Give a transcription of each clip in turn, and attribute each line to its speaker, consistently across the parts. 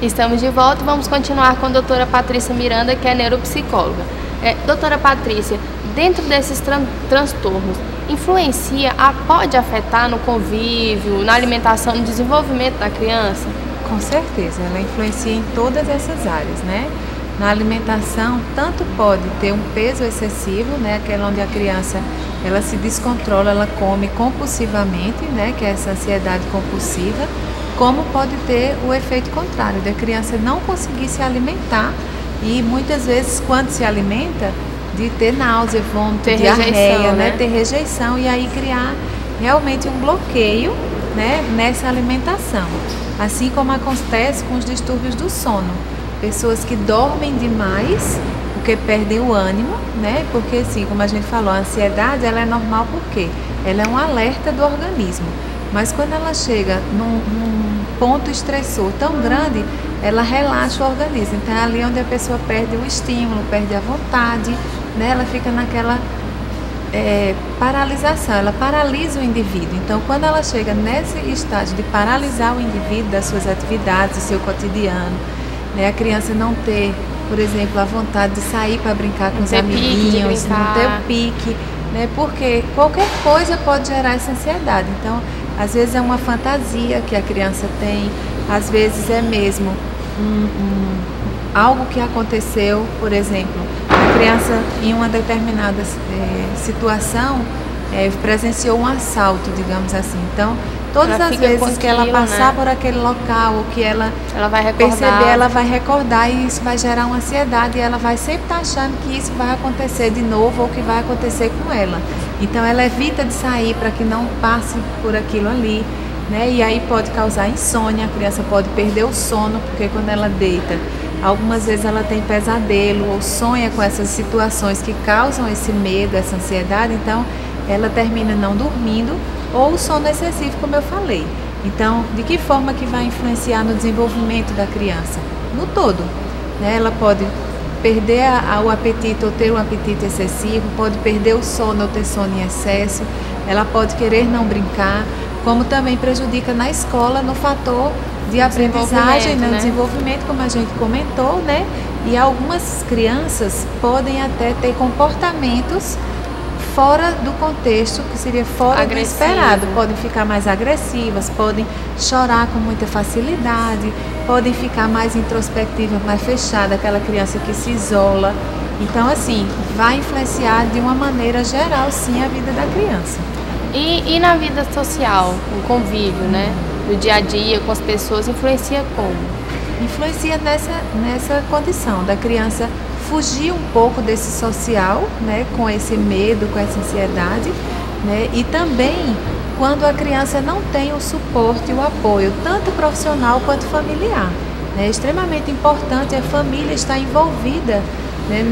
Speaker 1: Estamos de volta e vamos continuar com a doutora Patrícia Miranda, que é neuropsicóloga. Doutora Patrícia, dentro desses transtornos, pode afetar no convívio, na alimentação, no desenvolvimento da criança?
Speaker 2: Com certeza, ela influencia em todas essas áreas, né? Na alimentação, tanto pode ter um peso excessivo, né? Aquela onde a criança ela se descontrola, ela come compulsivamente, né? Que é essa ansiedade compulsiva, como pode ter o efeito contrário, da criança não conseguir se alimentar e muitas vezes quando se alimenta, de ter náusea, vômito, diarreia, né? Ter rejeição e aí criar realmente um bloqueio, né? Nessa alimentação. Assim como acontece com os distúrbios do sono. Pessoas que dormem demais, porque perdem o ânimo, né? Porque assim, como a gente falou, a ansiedade ela é normal porque ela é um alerta do organismo. Mas quando ela chega num ponto estressor tão grande, ela relaxa o organismo. Então é ali onde a pessoa perde o estímulo, perde a vontade, né? Ela fica naquela paralisação, ela paralisa o indivíduo. Então quando ela chega nesse estágio de paralisar o indivíduo das suas atividades, do seu cotidiano, né? A criança não ter, por exemplo, a vontade de sair para brincar com os amiguinhos, não ter o pique, né? Porque qualquer coisa pode gerar essa ansiedade. Então às vezes é uma fantasia que a criança tem, às vezes é mesmo algo que aconteceu, por exemplo, a criança em uma determinada situação presenciou um assalto, digamos assim. Então, todas as vezes que ela passar por aquele local, ou que ela vai perceber, ela vai recordar e isso vai gerar uma ansiedade e ela vai sempre estar achando que isso vai acontecer de novo ou que vai acontecer com ela. Então, ela evita de sair para que não passe por aquilo ali, né? E aí pode causar insônia, a criança pode perder o sono, porque quando ela deita, algumas vezes ela tem pesadelo ou sonha com essas situações que causam esse medo, essa ansiedade, então ela termina não dormindo ou o sono excessivo, como eu falei. Então, de que forma que vai influenciar no desenvolvimento da criança? No todo, né? Ela pode perder o apetite ou ter um apetite excessivo, pode perder o sono ou ter sono em excesso, ela pode querer não brincar, como também prejudica na escola no fator de aprendizagem, no desenvolvimento, como a gente comentou, né? E algumas crianças podem até ter comportamentos fora do contexto, que seria fora do esperado. Podem ficar mais agressivas, podem chorar com muita facilidade, podem ficar mais introspectivas, mais fechadas, aquela criança que se isola. Então, assim, vai influenciar de uma maneira geral, sim, a vida da criança.
Speaker 1: E na vida social, o convívio, né? No dia a dia com as pessoas, influencia como?
Speaker 2: Influencia nessa condição da criança fugir um pouco desse social, né? Com esse medo, com essa ansiedade, né? E também quando a criança não tem o suporte e o apoio, tanto profissional quanto familiar. É extremamente importante a família estar envolvida, né?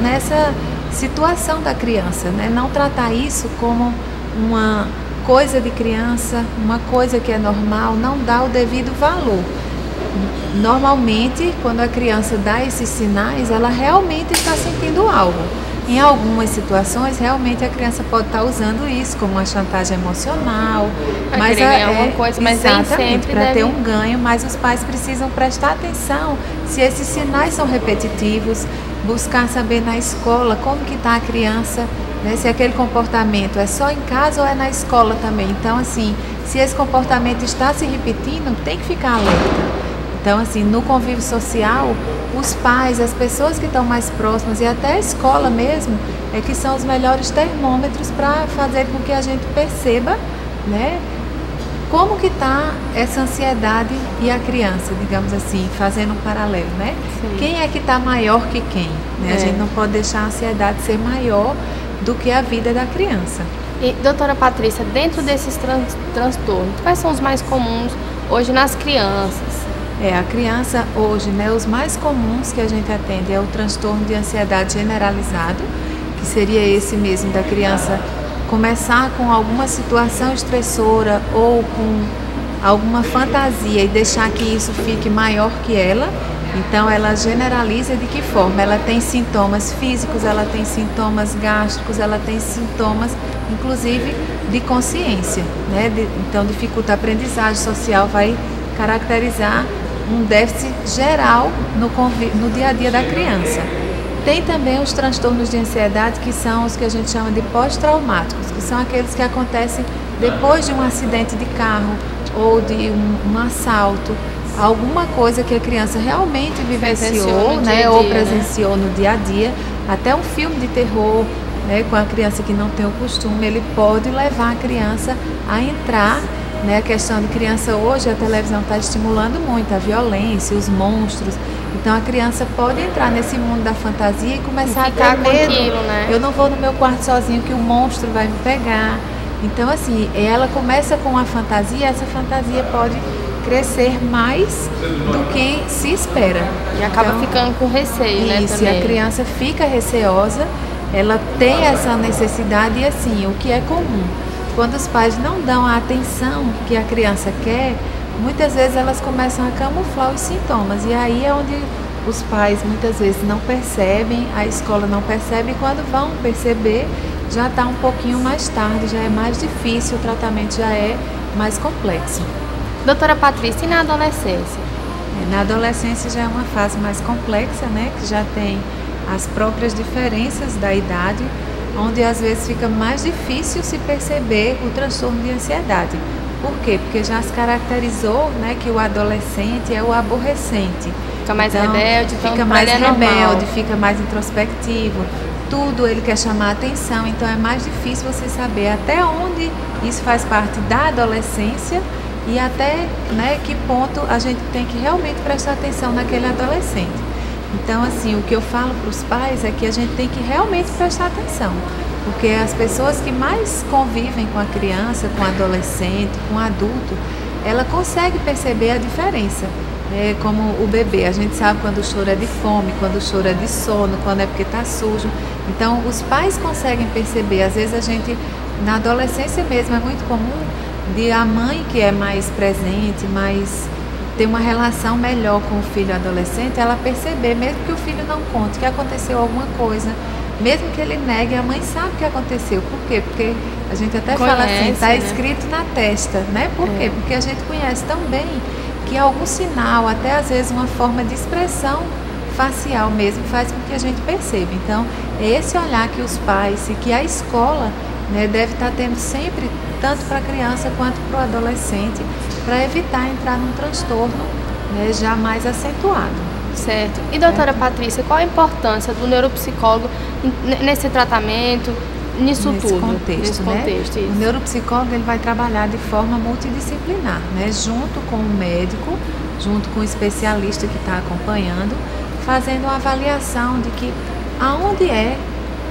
Speaker 2: Nessa situação da criança, né? Não tratar isso como uma coisa de criança, uma coisa que é normal, não dá o devido valor. Normalmente, quando a criança dá esses sinais, ela realmente está sentindo algo. Em algumas situações, realmente a criança pode estar usando isso como uma chantagem emocional,
Speaker 1: mas alguma coisa, mas
Speaker 2: exatamente para ter um ganho. Mas os pais precisam prestar atenção se esses sinais são repetitivos, buscar saber na escola como que está a criança, né? Se aquele comportamento é só em casa ou é na escola também. Então, assim, se esse comportamento está se repetindo, tem que ficar alerta. Então, assim, no convívio social, os pais, as pessoas que estão mais próximas e até a escola mesmo, que são os melhores termômetros para fazer com que a gente perceba, né, como que está essa ansiedade e a criança, digamos assim, fazendo um paralelo, né? Sim. Quem é que está maior que quem? Né? A gente não pode deixar a ansiedade ser maior do que a vida da criança.
Speaker 1: E, doutora Patrícia, dentro desses transtornos, quais são os mais comuns hoje nas crianças?
Speaker 2: A criança hoje, né, os mais comuns que a gente atende é o transtorno de ansiedade generalizado, que seria esse mesmo da criança começar com alguma situação estressora ou com alguma fantasia e deixar que isso fique maior que ela. Então ela generaliza de que forma? Ela tem sintomas físicos, ela tem sintomas gástricos, ela tem sintomas inclusive de consciência, né? Então dificulta a aprendizagem social, vai caracterizar um déficit geral no dia a dia da criança. Tem também os transtornos de ansiedade, que são os que a gente chama de pós-traumáticos, que são aqueles que acontecem depois de um acidente de carro ou de um assalto, alguma coisa que a criança realmente vivenciou, né, ou presenciou no dia a dia, até um filme de terror, né, com a criança que não tem o costume, ele pode levar a criança a entrar, né, a questão de criança hoje, a televisão está estimulando muito a violência, os monstros. Então a criança pode entrar nesse mundo da fantasia e começar a ter medo.
Speaker 1: Aquilo, né?
Speaker 2: Eu não vou no meu quarto sozinho que o monstro vai me pegar. Então assim, ela começa com a fantasia, essa fantasia pode crescer mais do que se espera.
Speaker 1: E acaba ficando com receio, né?
Speaker 2: Isso,
Speaker 1: também.
Speaker 2: E a criança fica receosa, ela tem essa necessidade e assim, o que é comum. Quando os pais não dão a atenção que a criança quer, muitas vezes elas começam a camuflar os sintomas, e aí é onde os pais muitas vezes não percebem, a escola não percebe, e quando vão perceber já está um pouquinho mais tarde, já é mais difícil, o tratamento já é mais complexo.
Speaker 1: Doutora Patrícia, e na adolescência?
Speaker 2: Na adolescência já é uma fase mais complexa, né, que já tem as próprias diferenças da idade, onde às vezes fica mais difícil se perceber o transtorno de ansiedade. Por quê? Porque já se caracterizou, né, que o adolescente é o aborrecente.
Speaker 1: Fica mais rebelde, então
Speaker 2: fica mais rebelde, fica mais introspectivo, tudo ele quer chamar a atenção, então é mais difícil você saber até onde isso faz parte da adolescência e até, né, que ponto a gente tem que realmente prestar atenção naquele adolescente. Então, assim, o que eu falo para os pais é que a gente tem que realmente prestar atenção, porque as pessoas que mais convivem com a criança, com o adolescente, com o adulto, ela consegue perceber a diferença. É como o bebê, a gente sabe quando o choro é de fome, quando o choro é de sono, quando é porque está sujo. Então, os pais conseguem perceber. Às vezes a gente, na adolescência mesmo, é muito comum de a mãe que é mais presente, mais ter uma relação melhor com o filho adolescente, ela perceber, mesmo que o filho não conte que aconteceu alguma coisa, mesmo que ele negue, a mãe sabe o que aconteceu. Por quê? Porque a gente até fala assim, está escrito na testa, né? Por quê? Porque a gente conhece tão bem que algum sinal, até às vezes uma forma de expressão facial mesmo, faz com que a gente perceba. Então, é esse olhar que os pais e que a escola, né, deve estar tendo sempre, tanto para a criança quanto para o adolescente, para evitar entrar num transtorno, né, já mais acentuado.
Speaker 1: Certo. E doutora Patrícia, qual a importância do neuropsicólogo nesse tratamento, nesse
Speaker 2: contexto,
Speaker 1: né?
Speaker 2: O neuropsicólogo ele vai trabalhar de forma multidisciplinar, né, junto com o médico, junto com o especialista que está acompanhando, fazendo uma avaliação de que aonde é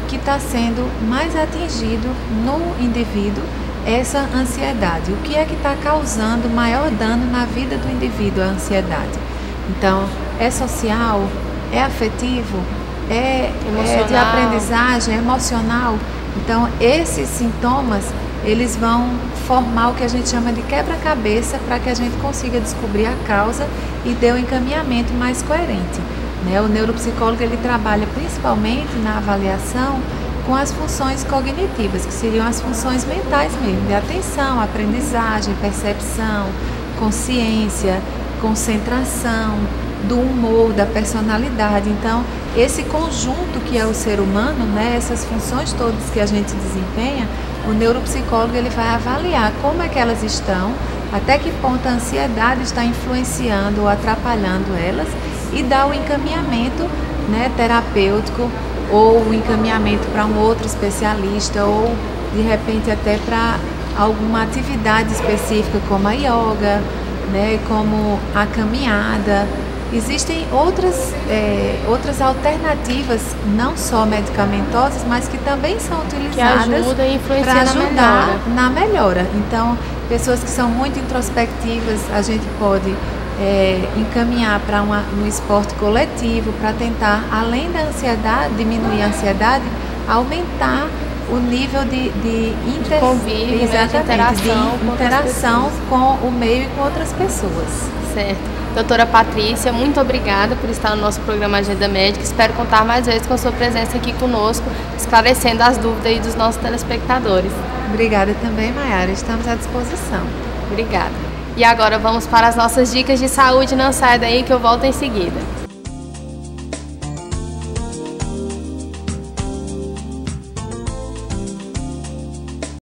Speaker 2: que está sendo mais atingido no indivíduo essa ansiedade, o que é que está causando maior dano na vida do indivíduo a ansiedade. Então, é social, é afetivo, é de aprendizagem, é emocional. Então, esses sintomas, eles vão formar o que a gente chama de quebra-cabeça para que a gente consiga descobrir a causa e dê um encaminhamento mais coerente, né? O neuropsicólogo ele trabalha principalmente na avaliação com as funções cognitivas, que seriam as funções mentais mesmo, de atenção, aprendizagem, percepção, consciência, concentração, do humor, da personalidade. Então, esse conjunto que é o ser humano, né, essas funções todas que a gente desempenha, o neuropsicólogo ele vai avaliar como é que elas estão, até que ponto a ansiedade está influenciando ou atrapalhando elas e dar o encaminhamento, né, terapêutico ou o encaminhamento para um outro especialista ou de repente até para alguma atividade específica como a yoga, né, como a caminhada. Existem outras alternativas, não só medicamentosas, mas que também são utilizadas para ajudar na melhora. Então, pessoas que são muito introspectivas, a gente pode encaminhar para um esporte coletivo, para tentar, além da ansiedade, diminuir a ansiedade, aumentar o nível de
Speaker 1: convívio,
Speaker 2: de interação com o meio e com outras pessoas.
Speaker 1: Certo. Doutora Patrícia, muito obrigada por estar no nosso programa Agenda Médica. Espero contar mais vezes com a sua presença aqui conosco, esclarecendo as dúvidas aí dos nossos telespectadores.
Speaker 2: Obrigada também, Maiara. Estamos à disposição.
Speaker 1: Obrigada. E agora vamos para as nossas dicas de saúde. Não saia daí que eu volto em seguida.